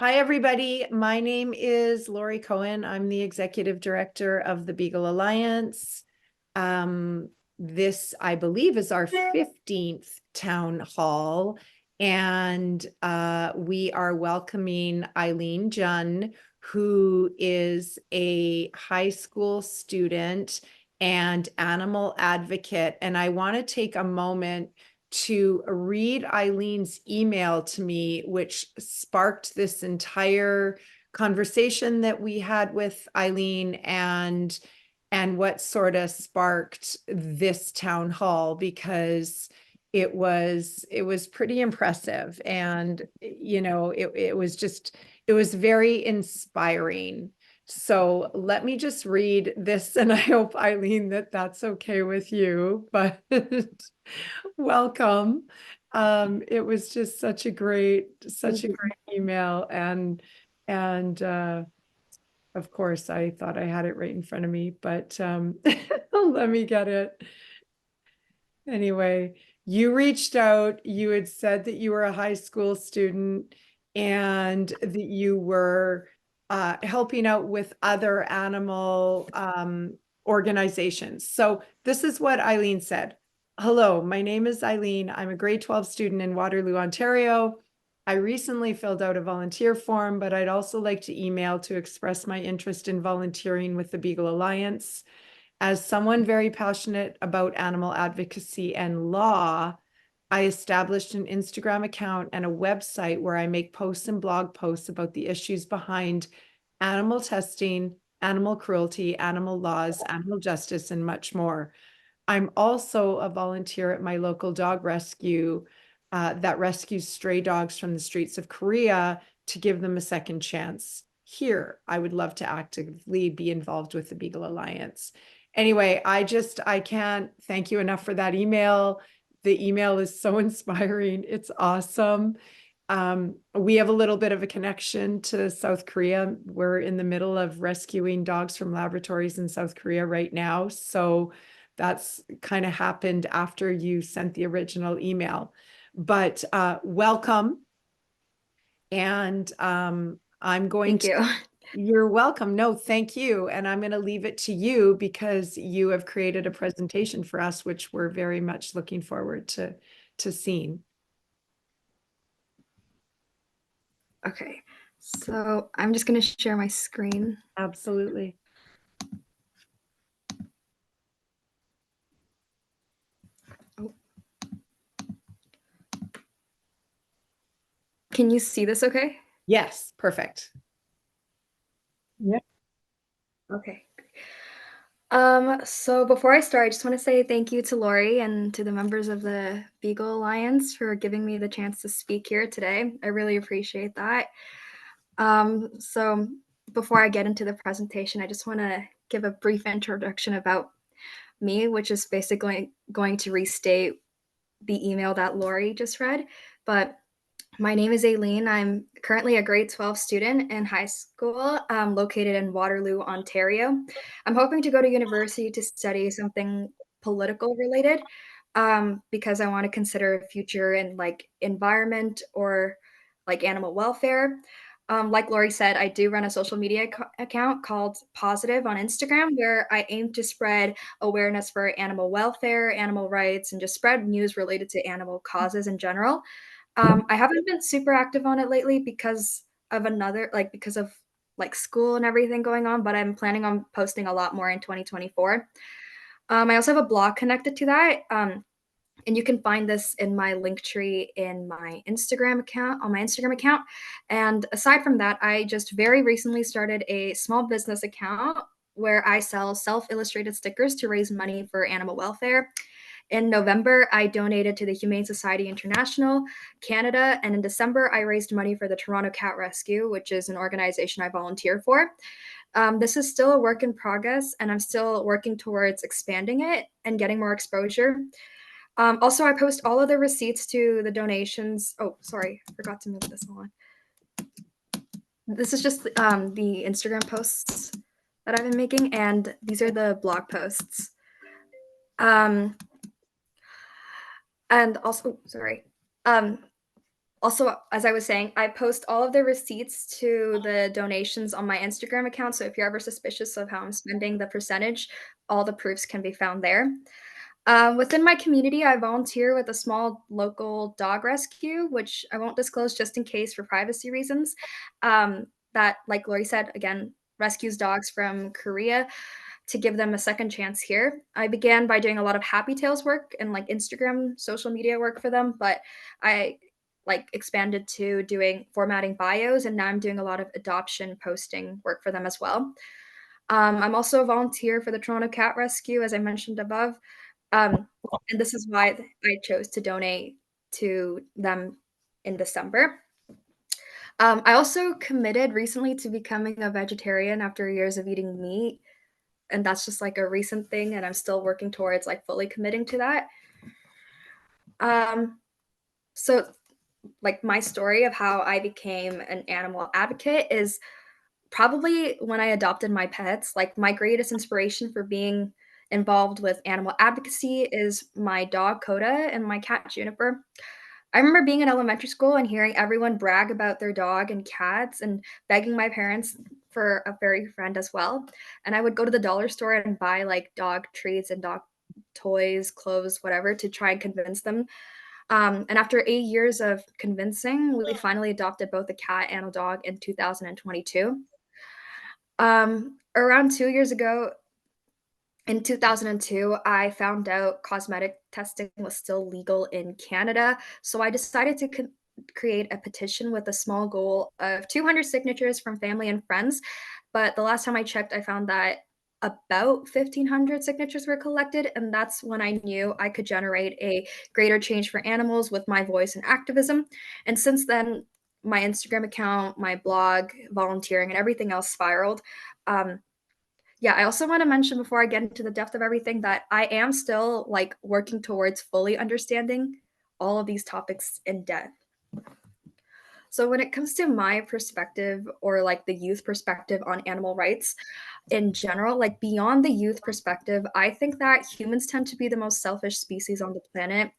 Hi, everybody. My name is Lori Cohen. I'm the executive director of the Beagle Alliance. This, I believe, is our 15th town hall, and we are welcoming Aileen Jun, who is a high school student and animal advocate. And I want to take a moment to read Eileen's email to me, which sparked this entire conversation that we had with Aileen and what sort of sparked this town hall, because it was pretty impressive. And it was very inspiring. So let me just read this, and I hope, Aileen, that that's okay with you. But welcome. It was just such a great email, and of course I thought I had it right in front of me, but let me get it. Anyway, you reached out, you had said that you were a high school student and that you were helping out with other animal organizations. So this is what Aileen said. Hello, my name is Aileen. I'm a grade 12 student in Waterloo, Ontario. I recently filled out a volunteer form, but I'd also like to email to express my interest in volunteering with the Beagle Alliance. As someone very passionate about animal advocacy and law, I established an Instagram account and a website where I make posts and blog posts about the issues behind animal testing, animal cruelty, animal laws, animal justice, and much more. I'm also a volunteer at my local dog rescue that rescues stray dogs from the streets of Korea to give them a second chance. Here, I would love to actively be involved with the Beagle Alliance. Anyway, I can't thank you enough for that email. The email is so inspiring. It's awesome. We have a little bit of a connection to South Korea. We're in the middle of rescuing dogs from laboratories in South Korea right now. So that's kind of happened after you sent the original email. But welcome. And I'm going Thank you. You're welcome. No, thank you. And I'm going to leave it to you because you have created a presentation for us, which we're very much looking forward to seeing. Okay, so I'm just going to share my screen. Absolutely. Oh. Can you see this okay? Yes, perfect. Yeah. Okay. So before I start, I just want to say thank you to Lori and to the members of the Beagle Alliance for giving me the chance to speak here today. I really appreciate that. So before I get into the presentation, I just want to give a brief introduction about me, which is basically going to restate the email that Lori just read. But my name is Aileen. I'm currently a grade 12 student in high school located in Waterloo, Ontario. I'm hoping to go to university to study something political related because I want to consider a future in like environment or like animal welfare. Like Lori said, I do run a social media account called Positive on Instagram, where I aim to spread awareness for animal welfare, animal rights, and just spread news related to animal causes in general. I haven't been super active on it lately because of school and everything going on, but I'm planning on posting a lot more in 2024. I also have a blog connected to that. And you can find this in my link tree in my Instagram account, on my Instagram account. And aside from that, I just very recently started a small business account where I sell self-illustrated stickers to raise money for animal welfare. In November, I donated to the Humane Society International, Canada, and in December, I raised money for the Toronto Cat Rescue, which is an organization I volunteer for. This is still a work in progress, and I'm still working towards expanding it and getting more exposure. Also, I post all of the receipts to the donations. Oh, sorry, I forgot to move this on. This is just the Instagram posts that I've been making, and these are the blog posts. And also, sorry. Also, as I was saying, I post all of the receipts to the donations on my Instagram account, so if you're ever suspicious of how I'm spending the percentage, all the proofs can be found there. Within my community, I volunteer with a small local dog rescue, which I won't disclose just in case for privacy reasons. That, like Lori said, again, rescues dogs from Korea to give them a second chance here. I began by doing a lot of happy tails work and like Instagram social media work for them, but I like expanded to doing formatting bios, and now I'm doing a lot of adoption posting work for them as well. I'm also a volunteer for the Toronto Cat Rescue, as I mentioned above. Um, and this is why I chose to donate to them in December. I also committed recently to becoming a vegetarian after years of eating meat. And that's just like a recent thing. And I'm still working towards like fully committing to that. Um, so, like, my story of how I became an animal advocate is probably when I adopted my pets. Like, my greatest inspiration for being involved with animal advocacy is my dog Coda and my cat Juniper. I remember being in elementary school and hearing everyone brag about their dog and cats and begging my parents for a furry friend as well. And I would go to the dollar store and buy like dog treats and dog toys, clothes, whatever to try and convince them. And after 8 years of convincing, we finally adopted both a cat and a dog in 2022. Around 2 years ago, in 2002, I found out cosmetic testing was still legal in Canada, so I decided to create a petition with a small goal of 200 signatures from family and friends. But the last time I checked, I found that about 1,500 signatures were collected, and that's when I knew I could generate a greater change for animals with my voice and activism. And since then, my Instagram account, my blog, volunteering, and everything else spiraled. Um, yeah, I also want to mention before I get into the depth of everything that I am still like working towards fully understanding all of these topics in depth. So when it comes to my perspective or like the youth perspective on animal rights in general, like beyond the youth perspective, I think that humans tend to be the most selfish species on the planet.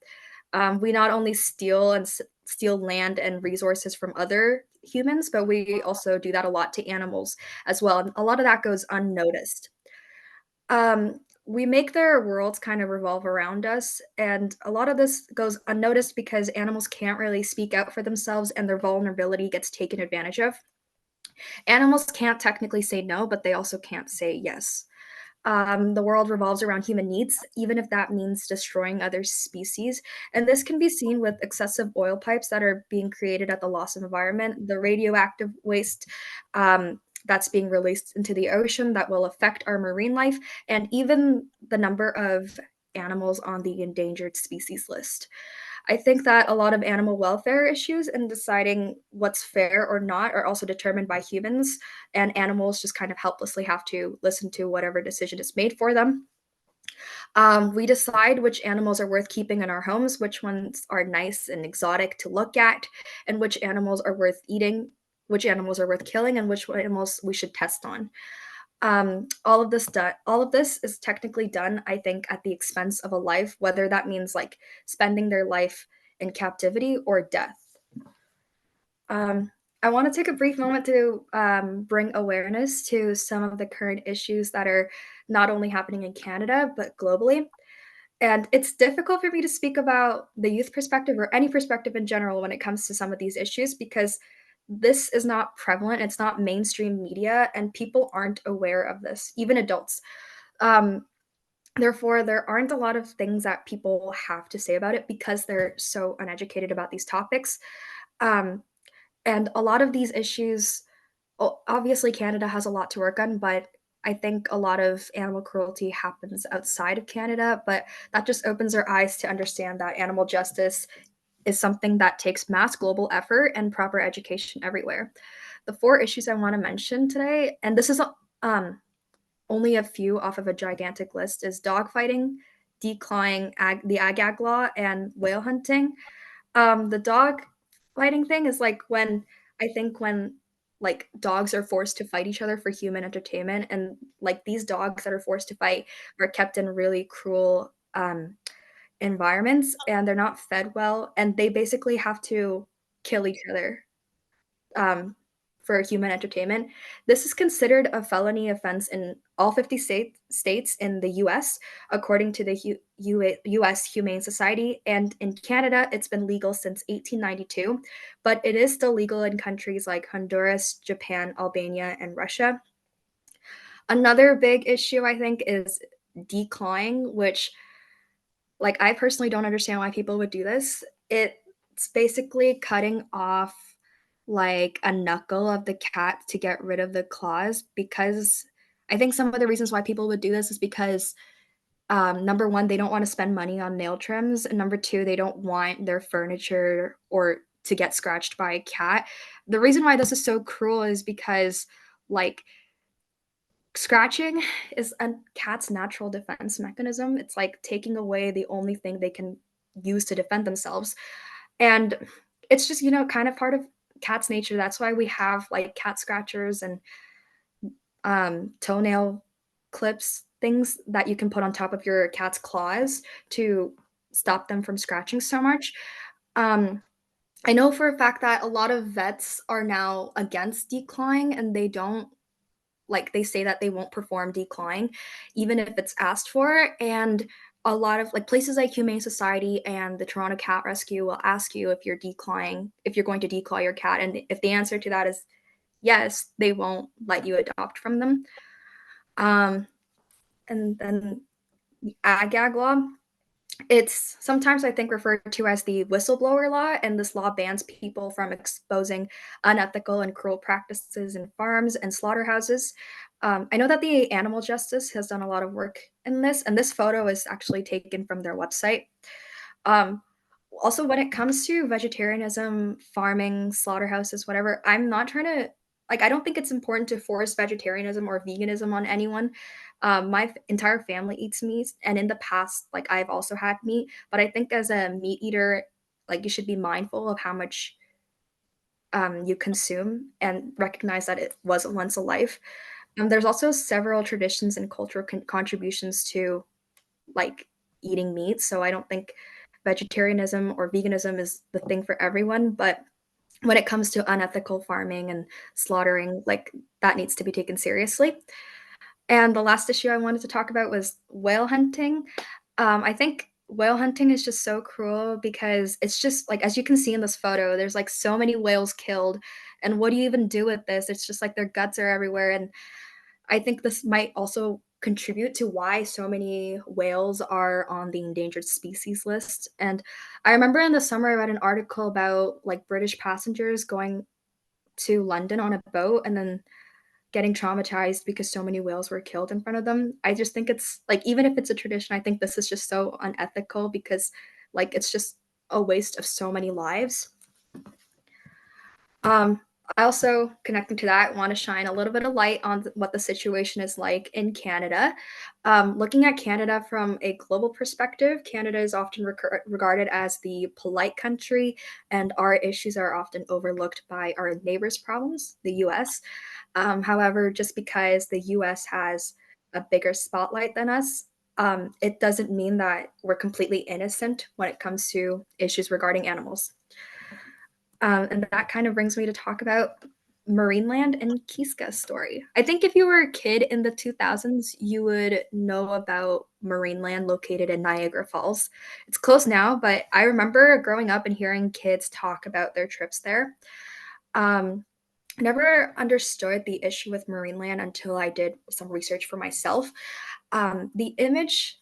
We not only steal land and resources from other humans, but we also do that a lot to animals as well. And a lot of that goes unnoticed. We make their worlds kind of revolve around us, and a lot of this goes unnoticed because animals can't really speak out for themselves and their vulnerability gets taken advantage of. Animals can't technically say no, but they also can't say yes. The world revolves around human needs, even if that means destroying other species. And this can be seen with excessive oil pipes that are being created at the loss of environment, the radioactive waste that's being released into the ocean that will affect our marine life, and even the number of animals on the endangered species list. I think that a lot of animal welfare issues and deciding what's fair or not are also determined by humans, and animals just kind of helplessly have to listen to whatever decision is made for them. We decide which animals are worth keeping in our homes, which ones are nice and exotic to look at, and which animals are worth eating, which animals are worth killing, and which animals we should test on. All of this is technically done, I think, at the expense of a life, whether that means like spending their life in captivity or death. Um, I want to take a brief moment to bring awareness to some of the current issues that are not only happening in Canada, but globally. And it's difficult for me to speak about the youth perspective or any perspective in general when it comes to some of these issues because this is not prevalent, it's not mainstream media, and people aren't aware of this, even adults. Um, Therefore, there aren't a lot of things that people have to say about it because they're so uneducated about these topics. Um, and a lot of these issues, obviously, Canada has a lot to work on, but I think a lot of animal cruelty happens outside of Canada. But that just opens our eyes to understand that animal justice is something that takes mass global effort and proper education everywhere. The four issues I want to mention today, and this is um, only a few off of a gigantic list, is dogfighting, declawing the ag law, and whale hunting. The dog fighting thing is like when I think when like dogs are forced to fight each other for human entertainment, and like these dogs that are forced to fight are kept in really cruel environments and they're not fed well, and they basically have to kill each other um, for human entertainment. This is considered a felony offense in all 50 states in the US, according to the US Humane Society. And in Canada, it's been legal since 1892, but it is still legal in countries like Honduras, Japan, Albania, and Russia. Another big issue, I think, is declawing, which, like, I personally don't understand why people would do this. It's basically cutting off like a knuckle of the cat to get rid of the claws, because I think some of the reasons why people would do this is because number one, they don't want to spend money on nail trims, and number two, they don't want their furniture or to get scratched by a cat. The reason why this is so cruel is because, like, scratching is a cat's natural defense mechanism. It's like taking away the only thing they can use to defend themselves. And it's just, kind of part of cat's nature. That's why we have like cat scratchers and toenail clips, things that you can put on top of your cat's claws to stop them from scratching so much. Um, I know for a fact that a lot of vets are now against declawing, and they don't, like, they say that they won't perform declawing even if it's asked for. And a lot of like places like Humane Society and the Toronto Cat Rescue will ask you if you're going to declaw your cat, and if the answer to that is yes, they won't let you adopt from them. um, and then the ag law, it's sometimes, I think, referred to as the whistleblower law, and this law bans people from exposing unethical and cruel practices in farms and slaughterhouses. I know that the Animal Justice has done a lot of work in this, and this photo is actually taken from their website. Um, Also, when it comes to vegetarianism, farming, slaughterhouses, whatever, I'm not trying to, like, I don't think it's important to force vegetarianism or veganism on anyone. My entire family eats meat, and in the past, like, I've also had meat, but I think as a meat eater, like, you should be mindful of how much you consume and recognize that it was once a life. There's also several traditions and cultural contributions to like eating meat. So I don't think vegetarianism or veganism is the thing for everyone. But when it comes to unethical farming and slaughtering, like, that needs to be taken seriously. And the last issue I wanted to talk about was whale hunting. I think whale hunting is just so cruel because it's just like, as you can see in this photo, there's like so many whales killed. And what do you even do with this? It's just like their guts are everywhere. And I think this might also contribute to why so many whales are on the endangered species list. And I remember in the summer I read an article about like British passengers going to London on a boat and then getting traumatized because so many whales were killed in front of them. I just think it's like, even if it's a tradition, I think this is just so unethical because, like, it's just a waste of so many lives. Um, I also, connecting to that, want to shine a little bit of light on what the situation is like in Canada. Looking at Canada from a global perspective, Canada is often regarded as the polite country, and our issues are often overlooked by our neighbors' problems, the US. However, just because the US has a bigger spotlight than us, it doesn't mean that we're completely innocent when it comes to issues regarding animals. And that kind of brings me to talk about Marineland and Kiska's story. I think if you were a kid in the 2000s, you would know about Marineland located in Niagara Falls. It's closed now, but I remember growing up and hearing kids talk about their trips there. Um, I never understood the issue with Marineland until I did some research for myself. The image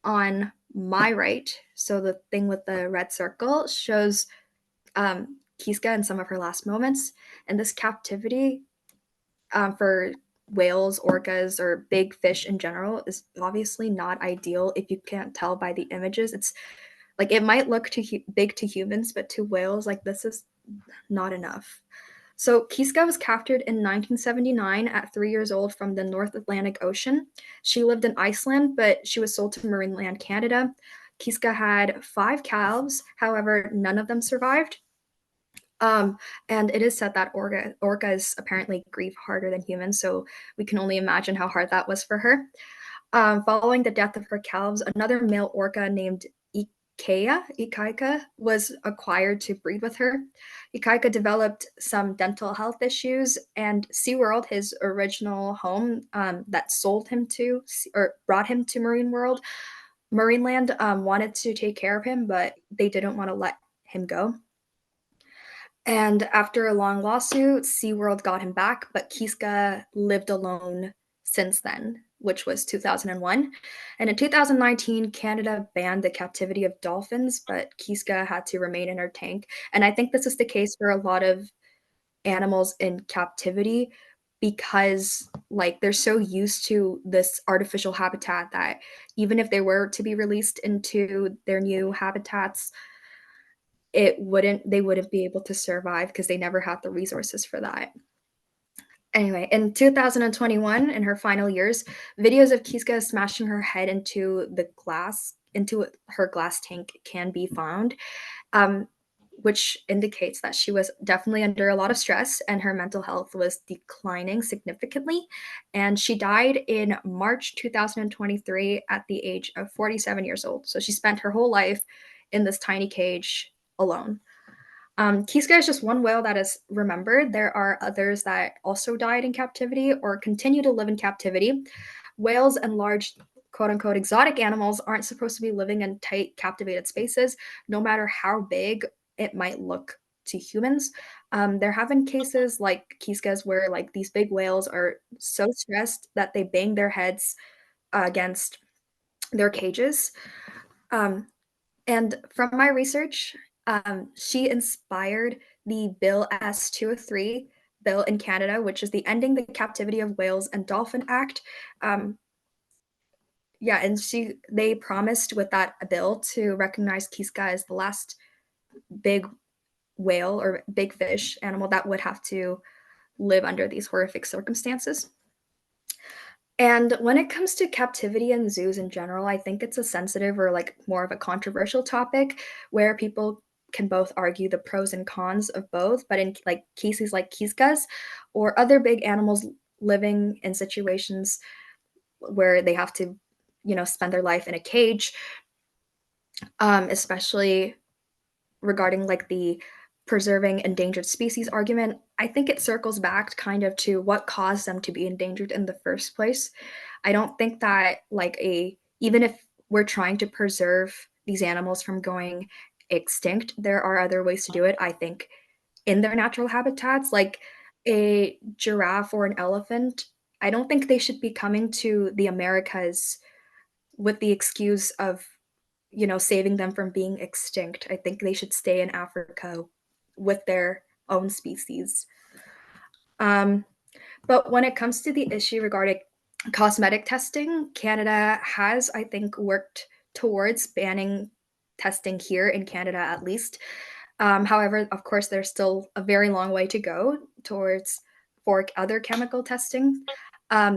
on my right, so the thing with the red circle, shows Kiska in some of her last moments. And this captivity for whales, orcas, or big fish in general is obviously not ideal if you can't tell by the images. It's like it might look big to humans, but to whales, like, this is not enough. So Kiska was captured in 1979 at 3 years old from the North Atlantic Ocean. She lived in Iceland, but she was sold to Marineland, Canada. Kiska had 5 calves, however, none of them survived. Um, and it is said that orcas apparently grieve harder than humans, so we can only imagine how hard that was for her. Following the death of her calves, another male orca named Ikaika, was acquired to breed with her. Ikaika developed some dental health issues, and SeaWorld, his original home that sold him to or brought him to Marineland, wanted to take care of him, but they didn't want to let him go. And after a long lawsuit, SeaWorld got him back, but Kiska lived alone since then, which was 2001. And in 2019, Canada banned the captivity of dolphins, but Kiska had to remain in her tank. And I think this is the case for a lot of animals in captivity because like they're so used to this artificial habitat that even if they were to be released into their new habitats, they wouldn't be able to survive because they never had the resources for that. Anyway, in 2021, in her final years, videos of Kiska smashing her head into her glass tank can be found, um, which indicates that she was definitely under a lot of stress and her mental health was declining significantly. And she died in March 2023 at the age of 47 years old. So she spent her whole life in this tiny cage alone. Kiska is just one whale that is remembered. There are others that also died in captivity or continue to live in captivity. Whales and large quote unquote exotic animals aren't supposed to be living in tight captivated spaces, no matter how big it might look to humans. There have been cases like Kiska's where like these big whales are so stressed that they bang their heads against their cages. Um, and from my research, she inspired the Bill S-203 bill in Canada, which is the Ending the Captivity of Whales and Dolphin Act. Um, yeah, and they promised with that bill to recognize Kiska as the last big whale or big fish animal that would have to live under these horrific circumstances. And when it comes to captivity in zoos in general, I think it's a sensitive or like more of a controversial topic where people can both argue the pros and cons of both. But in like cases like Kiska's or other big animals living in situations where they have to, spend their life in a cage, especially regarding like the preserving endangered species argument, I think it circles back kind of to what caused them to be endangered in the first place. I don't think that even if we're trying to preserve these animals from going extinct, there are other ways to do it. I think in their natural habitats, like a giraffe or an elephant, I don't think they should be coming to the Americas with the excuse of saving them from being extinct. I think they should stay in Africa with their own species. Um, but when it comes to the issue regarding cosmetic testing, Canada has, I think, worked towards banning testing here in Canada at least. However, of course, there's still a very long way to go towards for other chemical testing.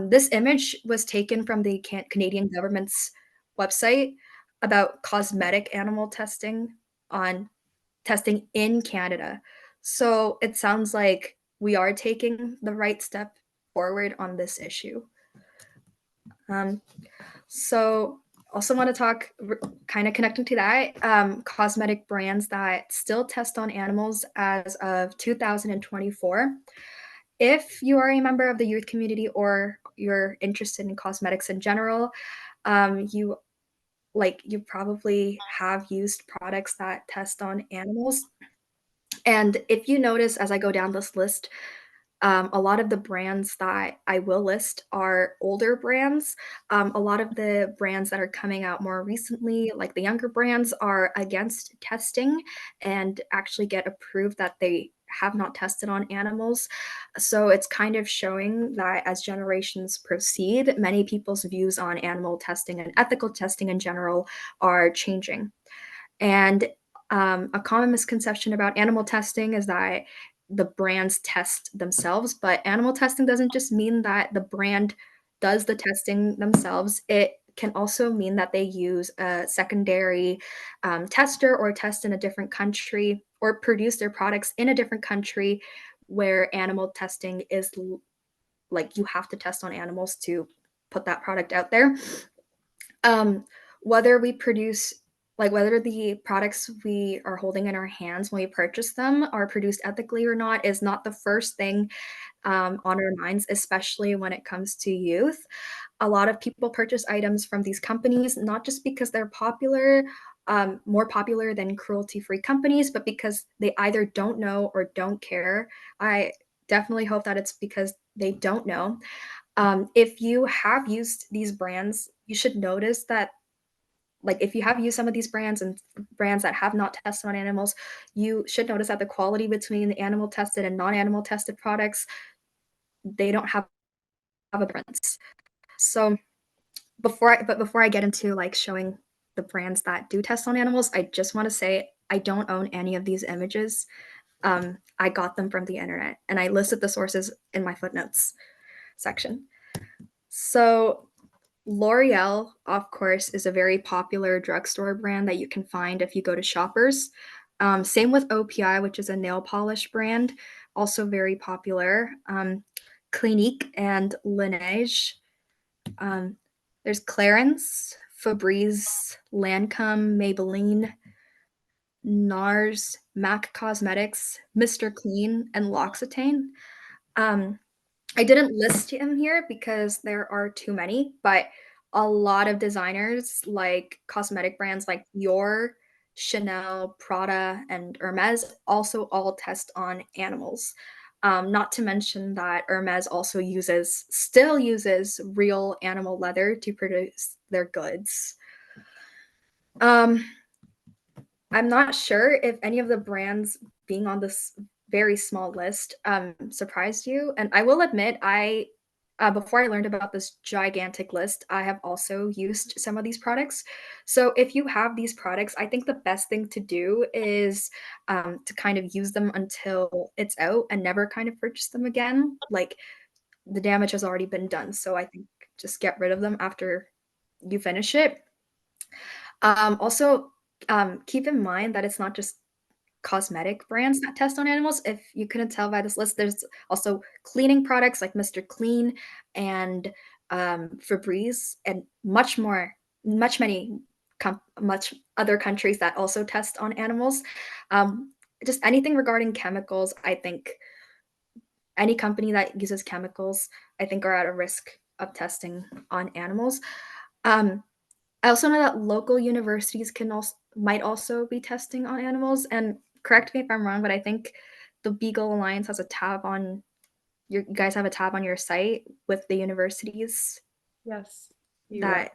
This image was taken from the Canadian government's website about cosmetic animal testing on testing in Canada. So it sounds like we are taking the right step forward on this issue. Um, so also want to talk kind of connecting to that, cosmetic brands that still test on animals as of 2024. If you are a member of the youth community or you're interested in cosmetics in general, you probably have used products that test on animals. And if you notice as I go down this list, a lot of the brands that I will list are older brands. A lot of the brands that are coming out more recently, like the younger brands, are against testing and actually get approved that they have not tested on animals. So it's kind of showing that as generations proceed, many people's views on animal testing and ethical testing in general are changing. And a common misconception about animal testing is that the brands test themselves, but animal testing doesn't just mean that the brand does the testing themselves. It can also mean that they use a secondary tester or test in a different country or produce their products in a different country where animal testing is like you have to test on animals to put that product out there. Um, whether we produce like whether the products we are holding in our hands when we purchase them are produced ethically or not is not the first thing on our minds, especially when it comes to youth. A lot of people purchase items from these companies not just because they're popular, more popular than cruelty-free companies, but because they either don't know or don't care. I definitely hope that it's because they don't know. If you have used these brands, you should notice that, like, if you have used some of these brands and brands that have not tested on animals, you should notice that the quality between the animal tested and non-animal tested products, they don't have a difference. So before I get into like showing the brands that do test on animals, I just want to say I don't own any of these images. I got them from the internet, and I listed the sources in my footnotes section. So L'Oreal, of course, is a very popular drugstore brand that you can find if you go to Shoppers. Same with OPI, which is a nail polish brand, also very popular. Clinique and Laneige. Um, there's Clarins, Febreze, Lancome, Maybelline, NARS, MAC Cosmetics, Mr. Clean, and L'Occitane. Um, I didn't list them here because there are too many, but a lot of designers like cosmetic brands like Dior, Chanel, Prada, and Hermes also all test on animals. Not to mention that Hermes also still uses real animal leather to produce their goods. Um, I'm not sure if any of the brands being on this very small list surprised you. And I will admit, before I learned about this gigantic list, I have also used some of these products. So if you have these products, I think the best thing to do is to kind of use them until it's out and never kind of purchase them again. Like the damage has already been done. So I think just get rid of them after you finish it. Also, keep in mind that it's not just cosmetic brands that test on animals. If you couldn't tell by this list, there's also cleaning products like Mr. Clean and Febreze, and much more, much other countries that also test on animals. Um, just anything regarding chemicals, I think any company that uses chemicals, I think, are at a risk of testing on animals. Um, I also know that local universities might also be testing on animals. And correct me if I'm wrong, but I think the Beagle Alliance has a tab on you guys have a tab on your site with the universities Yes, you are. that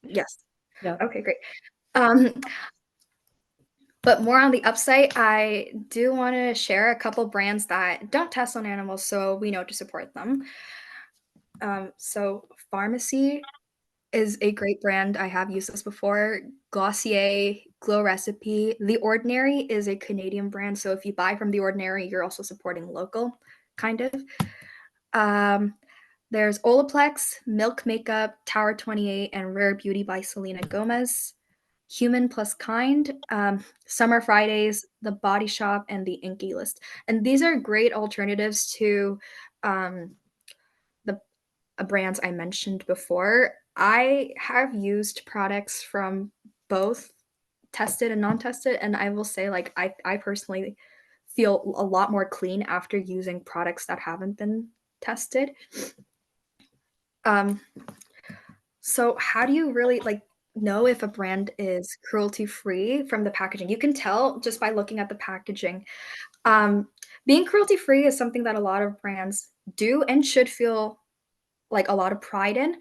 yes. Yeah. Okay, great. Um, but more on the upside, I do want to share a couple brands that don't test on animals, so we know to support them. So Pharmacy is a great brand. I have used this before. Glossier, Glow Recipe. The Ordinary is a Canadian brand. So if you buy from The Ordinary, you're also supporting local, kind of. Um, there's Olaplex, Milk Makeup, Tower 28, and Rare Beauty by Selena Gomez. Human Plus Kind, Summer Fridays, The Body Shop, and The Inky List. And these are great alternatives to um, the brands I mentioned before. I have used products from both tested and non-tested, and I will say, like, I personally feel a lot more clean after using products that haven't been tested. Um, so how do you really like know if a brand is cruelty free from the packaging? You can tell just by looking at the packaging. Um, being cruelty free is something that a lot of brands do and should feel like a lot of pride in.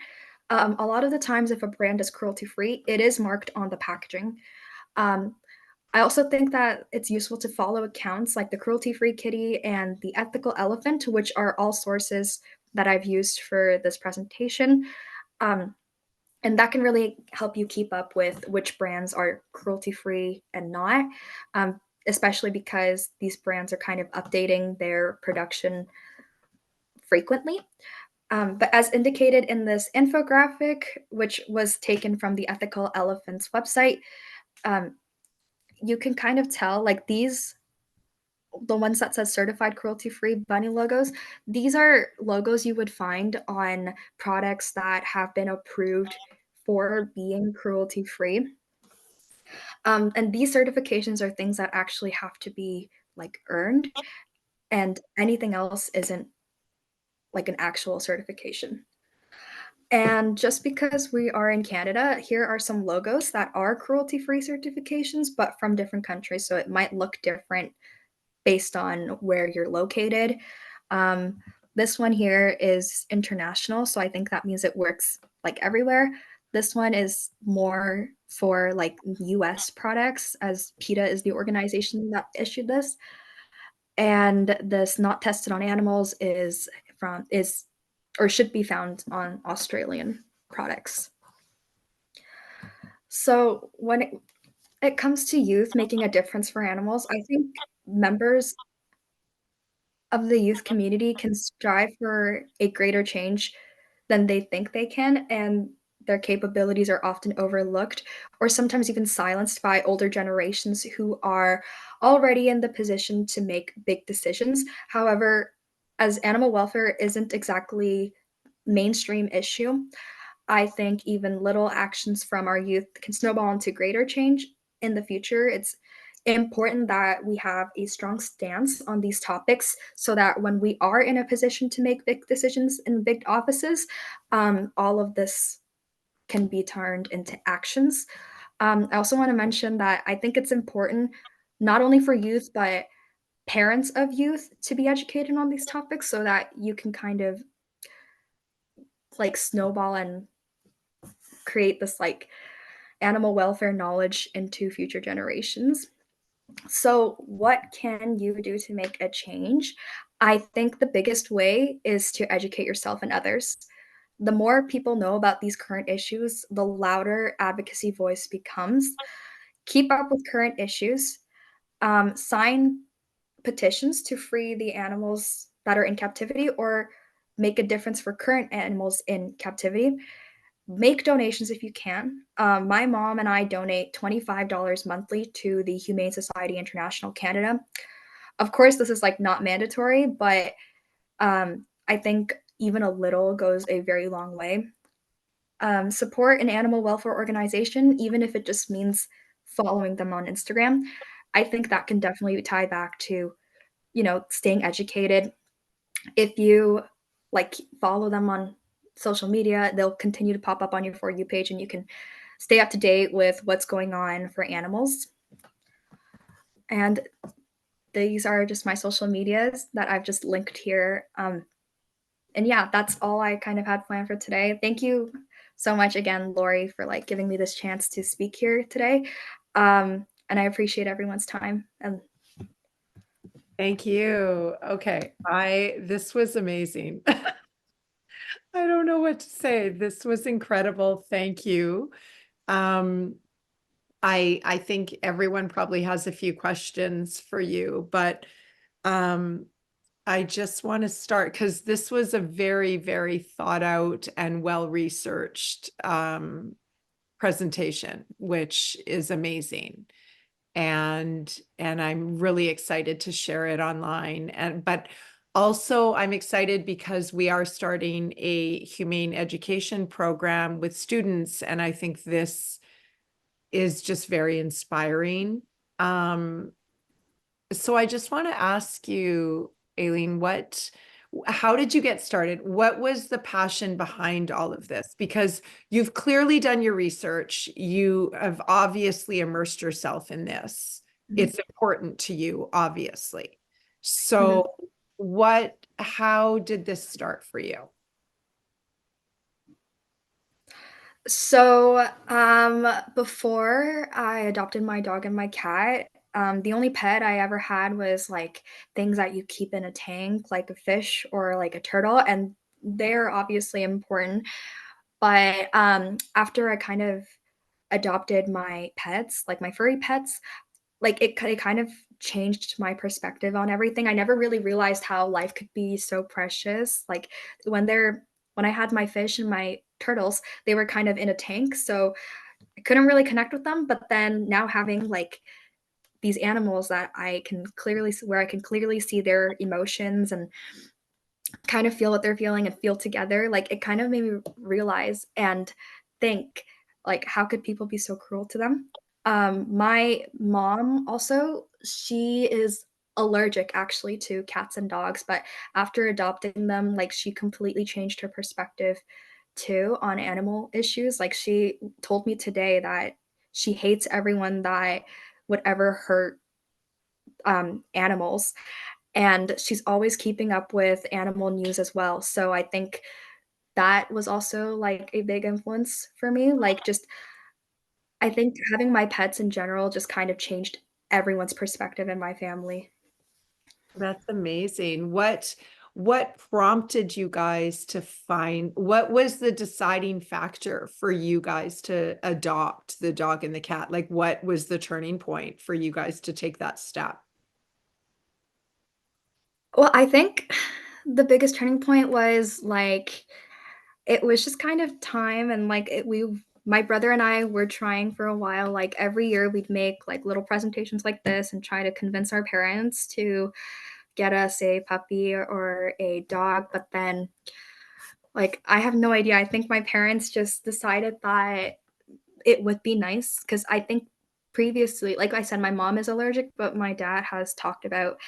A lot of the times, if a brand is cruelty free, it is marked on the packaging. Um, I also think that it's useful to follow accounts like the Cruelty Free Kitty and the Ethical Elephant, which are all sources that I've used for this presentation. Um, and that can really help you keep up with which brands are cruelty free and not, um, especially because these brands are kind of updating their production frequently. But as indicated in this infographic, which was taken from the Ethical Elephants website, um, you can kind of tell like the ones that says certified cruelty free bunny logos, these are logos you would find on products that have been approved for being cruelty free. And these certifications are things that actually have to be like earned, and anything else isn't like an actual certification. And just because we are in Canada, here are some logos that are cruelty free certifications, but from different countries. So it might look different based on where you're located. Um, this one here is international. So I think that means it works like everywhere. This one is more for like US products, as PETA is the organization that issued this. And this not tested on animals is or should be found on Australian products. So when it comes to youth making a difference for animals, I think members of the youth community can strive for a greater change than they think they can, and their capabilities are often overlooked or sometimes even silenced by older generations who are already in the position to make big decisions. However, as animal welfare isn't exactly mainstream issue, I think even little actions from our youth can snowball into greater change in the future. It's important that we have a strong stance on these topics so that when we are in a position to make big decisions in big offices, all of this can be turned into actions. I also want to mention that I think it's important not only for youth, but parents of youth to be educated on these topics so that you can kind of like snowball and create this like animal welfare knowledge into future generations. So, what can you do to make a change? I think the biggest way is to educate yourself and others. The more people know about these current issues, the louder advocacy voice becomes. Keep up with current issues, sign petitions to free the animals that are in captivity or make a difference for current animals in captivity. Make donations if you can. My mom and I donate $25 monthly to the Humane Society International Canada. Of course, this is like not mandatory, but I think even a little goes a very long way. Support an animal welfare organization, even if it just means following them on Instagram. I think that can definitely tie back to, staying educated. If you like follow them on social media, they'll continue to pop up on your For You page and you can stay up to date with what's going on for animals. And these are just my social medias that I've just linked here. And yeah, that's all I kind of had planned for today. Thank you so much again, Lori, for like giving me this chance to speak here today. And I appreciate everyone's time. And Thank you. Okay. This was amazing. I don't know what to say. This was incredible. Thank you. Um, I think everyone probably has a few questions for you, but um, I just want to start because this was a very, very thought out and well-researched presentation, which is amazing. And I'm really excited to share it online. But also I'm excited because we are starting a humane education program with students, and I think this is just very inspiring. Um, so I just want to ask you, Aileen, how did you get started? What was the passion behind all of this? Because you've clearly done your research. You have obviously immersed yourself in this. It's important to you, obviously. Mhm. So how did this start for you? So, before I adopted my dog and my cat, the only pet I ever had was like things that you keep in a tank, like a fish or like a turtle, and they're obviously important. But after I kind of adopted my pets, like my furry pets, like it kind of changed my perspective on everything. I never really realized how life could be so precious. Like when they're when I had my fish and my turtles, they were kind of in a tank, so I couldn't really connect with them. But then now having like these animals that I can clearly see their emotions and kind of feel what they're feeling and feel together, like it kind of made me realize and think like how could people be so cruel to them? My mom also, she is allergic actually to cats and dogs, but after adopting them, like she completely changed her perspective too on animal issues. Like she told me today that she hates everyone that would ever hurt animals, and she's always keeping up with animal news as well. So I think that was also like a big influence for me. Like just I think having my pets in general just kind of changed everyone's perspective in my family. That's amazing. What prompted you guys to find, what was the deciding factor for you guys to adopt the dog and the cat? Like what was the turning point for you guys to take that step? Well, I think the biggest turning point was like it was just kind of time, and like we my brother and I were trying for a while. Like every year we'd make like little presentations like this and try to convince our parents to get us a puppy or a dog, but then like I have no idea. I think my parents just decided that it would be nice because I think previously, like I said, my mom is allergic, but my dad has talked about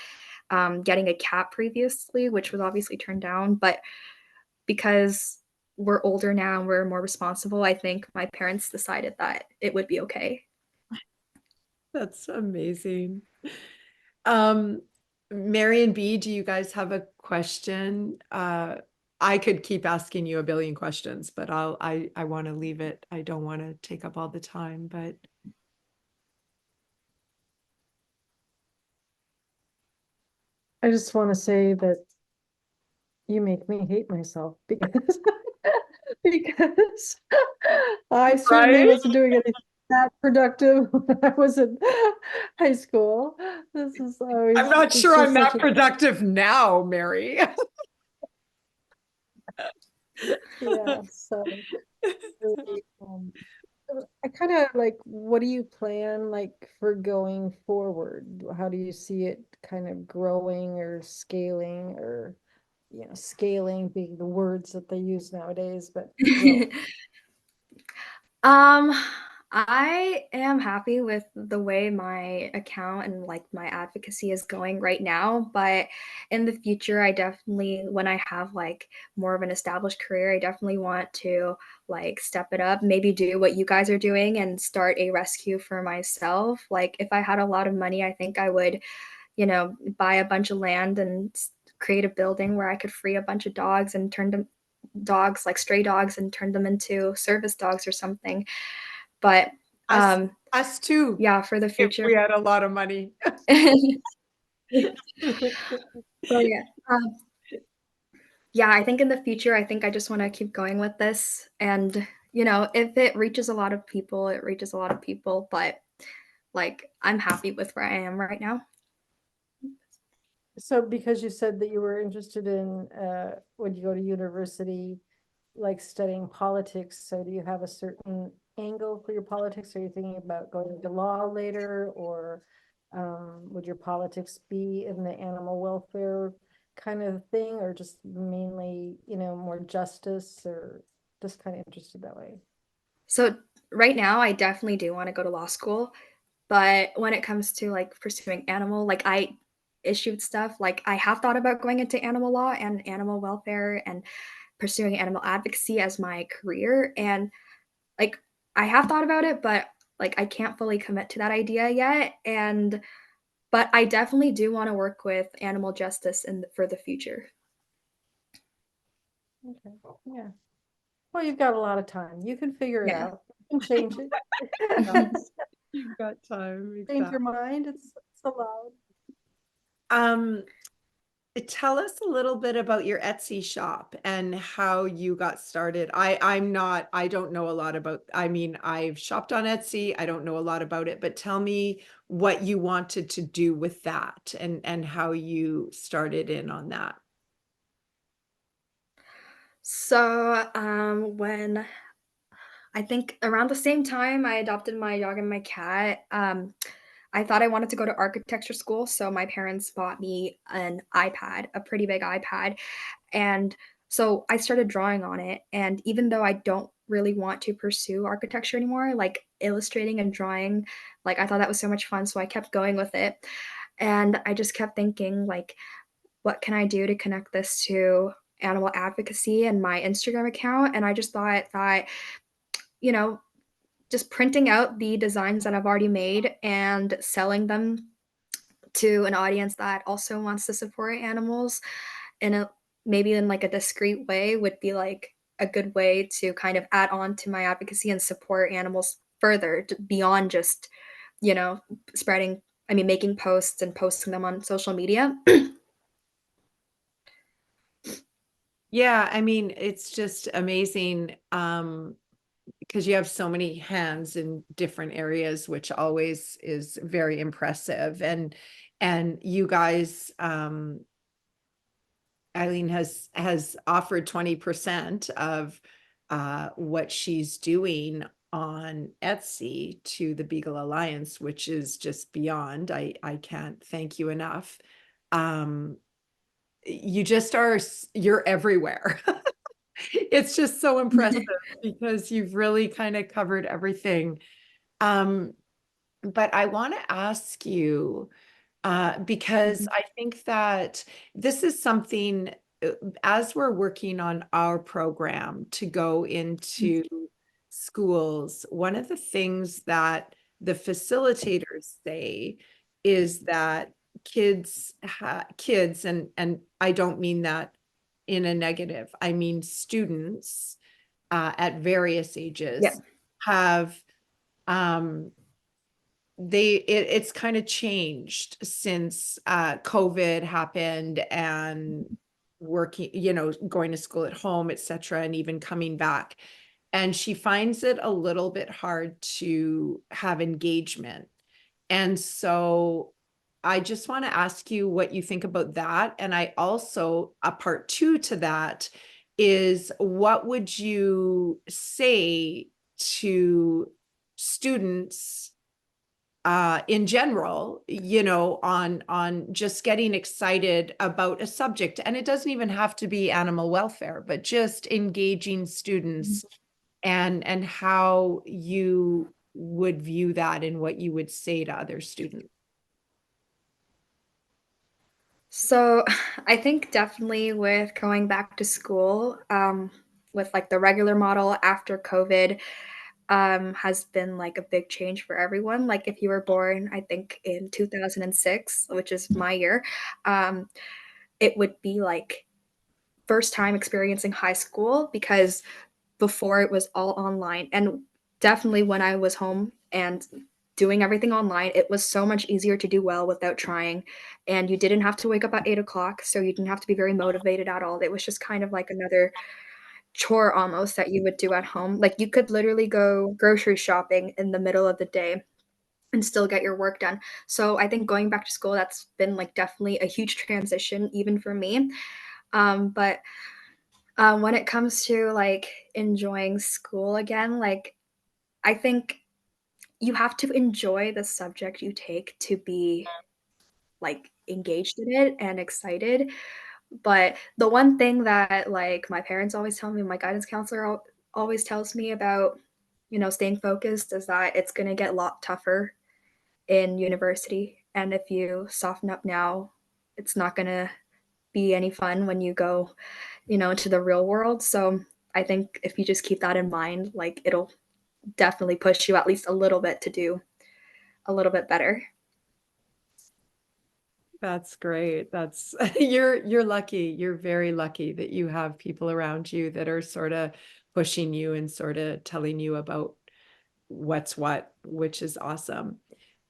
getting a cat previously, which was obviously turned down. But because we're older now and we're more responsible, I think my parents decided that it would be okay. That's amazing. Um, Mary and B, do you guys have a question? I could keep asking you a billion questions, but I want to leave it. I don't want to take up all the time, but I just want to say that you make me hate myself because because I certainly right? wasn't doing anything that productive when I was in high school. This is I'm always not it's sure I'm just such that a productive now, Mary. yeah. So really, I kind of like, what do you plan like for going forward? How do you see it kind of growing or scaling or, scaling being the words that they use nowadays, but growing. Um, I am happy with the way my account and like my advocacy is going right now, but in the future, I definitely, when I have like more of an established career, I definitely want to like step it up, maybe do what you guys are doing and start a rescue for myself. Like if I had a lot of money, I think I would, buy a bunch of land and create a building where I could free a bunch of dogs and turn them dogs like stray dogs and turn them into service dogs or something. But Us, us too, yeah, for the if future. we had a lot of money. So yeah. Yeah, I think in the future, I think I just want to keep going with this. And, if it reaches a lot of people, it reaches a lot of people. But like, I'm happy with where I am right now. So because you said that you were interested in when you go to university, like studying politics, so do you have a certain angle for your politics? Are you thinking about going into law later, or would your politics be in the animal welfare kind of thing, or just mainly, more justice, or just kind of interested that way? So right now, I definitely do want to go to law school. But when it comes to like pursuing animal, like I issued stuff, like I have thought about going into animal law and animal welfare and pursuing animal advocacy as my career. And like I have thought about it, but like I can't fully commit to that idea yet. And but I definitely do want to work with animal justice for the future. Okay, yeah. Well, you've got a lot of time. You can figure it Yeah. out. You can change it. You've got time, Change exactly. your mind. It's allowed. Um, Tell us a little bit about your Etsy shop and how you got started. I don't know a lot about, I mean, I've shopped on Etsy. I don't know a lot about it, but tell me what you wanted to do with that and how you started in on that. So when I think around the same time I adopted my dog and my cat, I thought I wanted to go to architecture school. So my parents bought me an iPad, a pretty big iPad. And so I started drawing on it. And even though I don't really want to pursue architecture anymore, like illustrating and drawing. Like I thought that was so much fun, so I kept going with it. And I just kept thinking like, what can I do to connect this to animal advocacy and my Instagram account? And I just thought that, you know, just printing out the designs that I've already made and selling them to an audience that also wants to support animals in a maybe in like a discreet way would be like a good way to kind of add on to my advocacy and support animals further beyond just, you know, spreading, I mean, making posts and posting them on social media. Yeah, I mean, it's just amazing because you have so many hands in different areas, which always is very impressive. And you guys, Eileen has offered 20% of what she's doing on Etsy to the Beagle Alliance, which is just beyond. I can't thank you enough. You just are, you're everywhere. It's just so impressive because you've really kind of covered everything. Um, but I want to ask you, because I think that this is something, as we're working on our program to go into schools, one of the things that the facilitators say is that kids, and I don't mean that in a negative, I mean students at various Yeah. ages have um, it's kind of changed since COVID happened and working, going to school at home, etc., and even coming back. And she finds it a little bit hard to have engagement. And so I just want to ask you what you think about that. And I also, a part two to that is, what would you say to students in general, on just getting excited about a subject? And it doesn't even have to be animal welfare, but just engaging students and how you would view that and what you would say to other students. So I think definitely with going back to school, with like the regular model after COVID, has been like a big change for everyone. Like if you were born, I think in 2006, which is my year, um, it would be like first time experiencing high school because before it was all online. And definitely when I was home and doing everything online, it was so much easier to do well without trying. And you didn't have to wake up at 8 o'clock. So you didn't have to be very motivated at all. It was just kind of like another chore almost that you would do at home. Like you could literally go grocery shopping in the middle of the day and still get your work done. So I think going back to school, that's been like definitely a huge transition, even for me. But when it comes to like enjoying school again, like I think you have to enjoy the subject you take to be like engaged in it and excited. But the one thing that like my parents always tell me, my guidance counselor always tells me about, staying focused is that it's going to get a lot tougher in university. And if you soften up now, it's not going to be any fun when you go, into the real world. So I think if you just keep that in mind, like it'll definitely push you at least a little bit to do a little bit better. That's great. That's you're lucky. You're very lucky that you have people around you that are sort of pushing you and sort of telling you about what's what, which is awesome.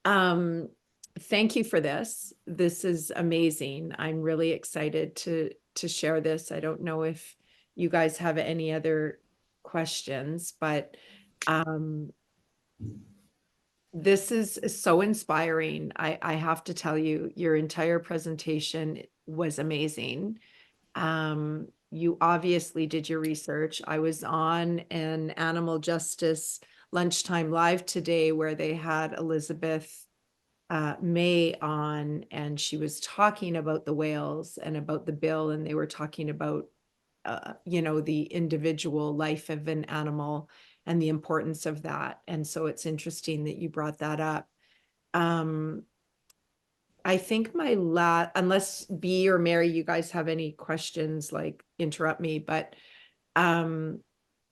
Um, Thank you for this. This is amazing. I'm really excited to share this. I don't know if you guys have any other questions, but this is so inspiring. I have to tell you, your entire presentation was amazing. You obviously did your research. I was on an animal justice lunchtime live today where they had Elizabeth May on, and she was talking about the whales and about the bill, and they were talking about you know, the individual life of an animal and the importance of that. And so it's interesting that you brought that up. I think unless B or Mary, you guys have any questions, like interrupt me, but um,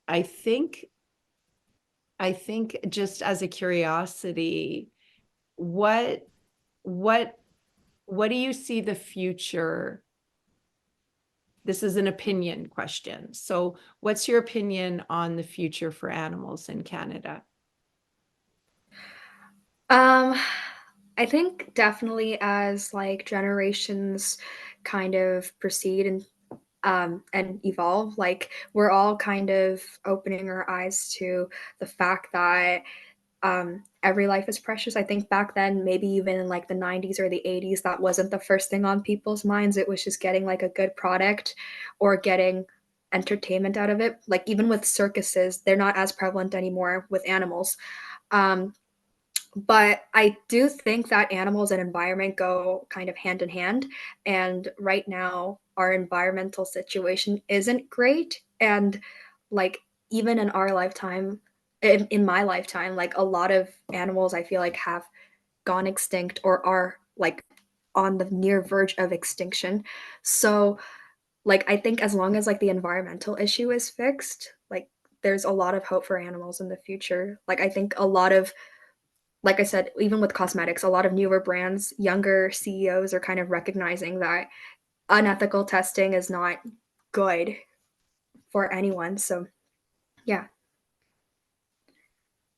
I think just as a curiosity, what what what do you see the future? This is an opinion question. So what's your opinion on the future for animals in Canada? Um, I think definitely as like generations kind of proceed and evolve, like we're all kind of opening our eyes to the fact that every life is precious. I think back then, maybe even in like the 90s or the 80s, that wasn't the first thing on people's minds. It was just getting like a good product or getting entertainment out of it. Like even with circuses, they're not as prevalent anymore with animals. Um, but I do think that animals and environment go kind of hand in hand. And right now, our environmental situation isn't great. And like, even in our lifetime, in my lifetime, like a lot of animals I feel like have gone extinct or are like on the near verge of extinction. So, like, I think as long as like the environmental issue is fixed, like, there's a lot of hope for animals in the future. Like, I think a lot of like I said, even with cosmetics, a lot of newer brands, younger CEOs are kind of recognizing that unethical testing is not good for anyone. So, yeah.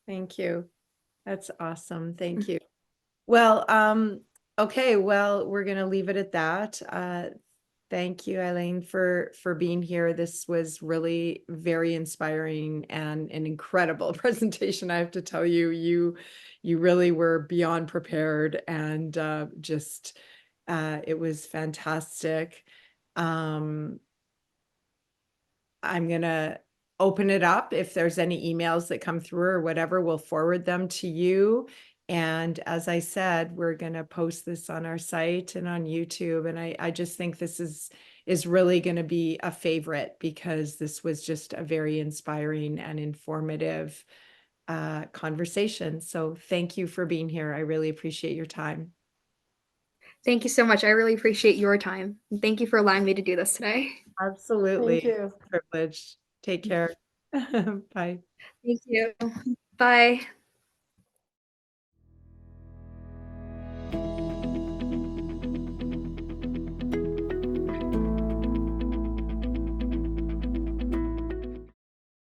Thank you. That's awesome. Thank you. Well, okay, well, we're gonna leave it at that. Thank you, Eileen, for being here. This was really very inspiring and an incredible presentation. I have to tell you, you really were beyond prepared, and just it was fantastic. I'm gonna open it up. If there's any emails that come through or whatever, we'll forward them to you. And as I said, we're going to post this on our site and on YouTube. And I just think this is really going to be a favorite, because this was just a very inspiring and informative conversation. So thank you for being here. I really appreciate your time. Thank you so much. I really appreciate your time. Thank you for allowing me to do this today. Absolutely. Thank you. Privilege. Take care. Bye. Thank you. Bye.